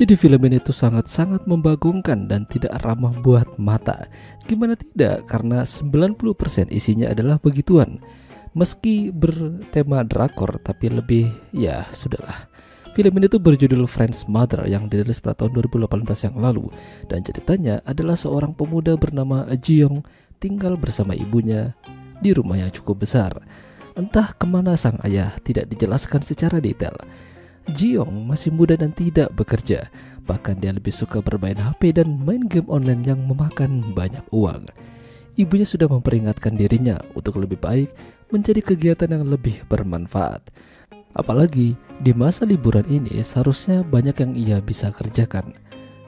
Jadi film ini tuh sangat-sangat membagongkan dan tidak ramah buat mata. Gimana tidak, karena 90% isinya adalah begituan. Meski bertema drakor, tapi lebih ya sudahlah. Film ini tuh berjudul Friend's Mother yang dirilis pada tahun 2018 yang lalu. Dan ceritanya adalah seorang pemuda bernama Ji-young tinggal bersama ibunya di rumah yang cukup besar. Entah kemana sang ayah tidak dijelaskan secara detail. Ji-young masih muda dan tidak bekerja. Bahkan dia lebih suka bermain HP dan main game online yang memakan banyak uang. Ibunya sudah memperingatkan dirinya untuk lebih baik mencari kegiatan yang lebih bermanfaat. Apalagi di masa liburan ini seharusnya banyak yang ia bisa kerjakan.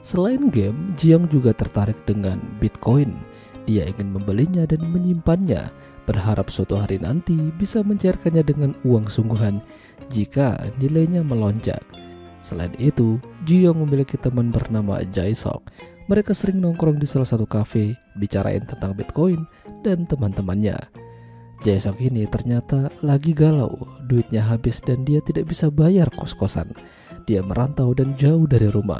Selain game, Ji-young juga tertarik dengan Bitcoin. Dia ingin membelinya dan menyimpannya, berharap suatu hari nanti bisa mencairkannya dengan uang sungguhan jika nilainya melonjak. Selain itu, Ji-young memiliki teman bernama Jae-sok. Mereka sering nongkrong di salah satu kafe, bicarain tentang Bitcoin dan teman-temannya. Jae-sok ini ternyata lagi galau, duitnya habis dan dia tidak bisa bayar kos-kosan. Dia merantau dan jauh dari rumah.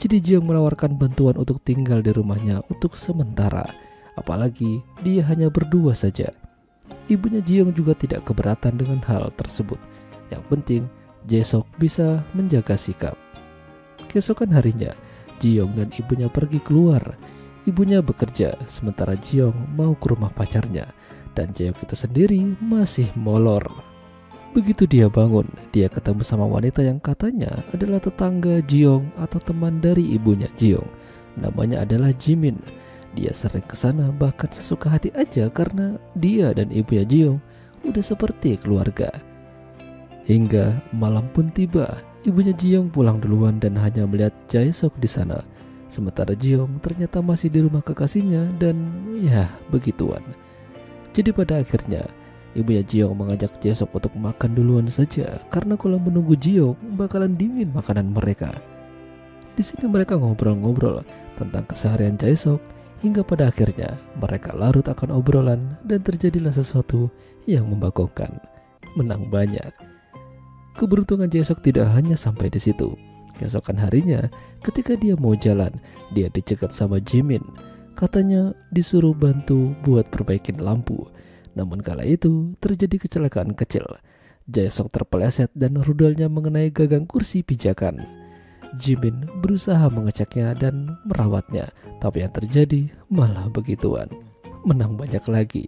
Jadi Ji-young menawarkan bantuan untuk tinggal di rumahnya untuk sementara. Apalagi dia hanya berdua saja. Ibunya Ji-young juga tidak keberatan dengan hal tersebut. Yang penting Jae-sok bisa menjaga sikap. Keesokan harinya, Ji-young dan ibunya pergi keluar. Ibunya bekerja, sementara Ji-young mau ke rumah pacarnya. Dan Jae-young itu sendiri masih molor. Begitu dia bangun, dia ketemu sama wanita yang katanya adalah tetangga Ji-young atau teman dari ibunya Ji-young. Namanya adalah Jimin. Dia sering kesana bahkan sesuka hati aja karena dia dan ibunya Ji-young udah seperti keluarga. Hingga malam pun tiba, ibunya Ji-young pulang duluan dan hanya melihat Jae-sok di sana. Sementara Ji-young ternyata masih di rumah kekasihnya dan ya begituan. Jadi pada akhirnya ibunya Ji-young mengajak Jae-sok untuk makan duluan saja karena kalau menunggu Ji-young bakalan dingin makanan mereka. Di sini mereka ngobrol-ngobrol tentang keseharian Jae-sok hingga pada akhirnya mereka larut akan obrolan dan terjadilah sesuatu yang membagongkan. Menang banyak. Keberuntungan Jae-sok tidak hanya sampai di situ. Keesokan harinya ketika dia mau jalan, dia dicegat sama Jimin. Katanya disuruh bantu buat perbaikin lampu. Namun kala itu terjadi kecelakaan kecil. Jae-sok terpeleset dan rudalnya mengenai gagang kursi pijakan. Jimin berusaha mengeceknya dan merawatnya, tapi yang terjadi malah begituan. Menang banyak lagi.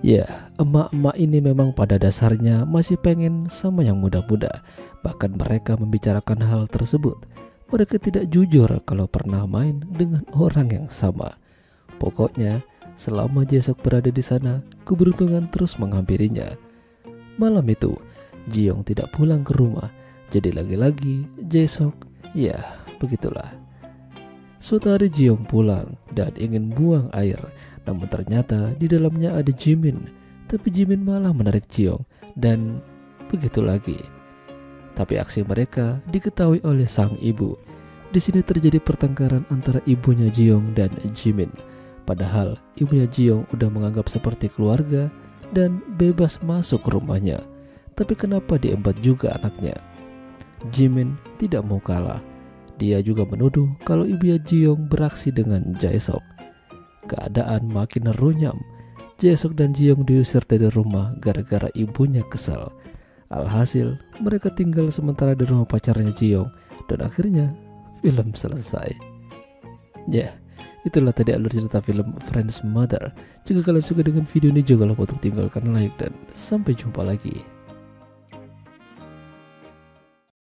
Ya, emak-emak ini memang pada dasarnya masih pengen sama yang muda-muda. Bahkan mereka membicarakan hal tersebut. Mereka tidak jujur kalau pernah main dengan orang yang sama. Pokoknya, selama Jae-sok berada di sana, keberuntungan terus menghampirinya. Malam itu, Ji-young tidak pulang ke rumah. Jadi lagi-lagi Jae-sok, ya begitulah. Suatu hari Ji-young pulang dan ingin buang air. Namun ternyata di dalamnya ada Jimin. Tapi Jimin malah menarik Ji-young dan begitu lagi. Tapi aksi mereka diketahui oleh sang ibu. Di sini terjadi pertengkaran antara ibunya Ji-young dan Jimin. Padahal ibunya Ji-young udah menganggap seperti keluarga dan bebas masuk ke rumahnya. Tapi kenapa diembat juga anaknya? Jimin tidak mau kalah. Dia juga menuduh kalau ibunya Ji-young beraksi dengan Jae-sok. Keadaan makin runyam. Jae-sok dan Ji-young diusir dari rumah gara-gara ibunya kesal. Alhasil mereka tinggal sementara di rumah pacarnya Ji-young dan akhirnya film selesai. Ya, itulah tadi alur cerita film Friend's Mother. Jika kalian suka dengan video ini, jangan lupa untuk tinggalkan like dan sampai jumpa lagi.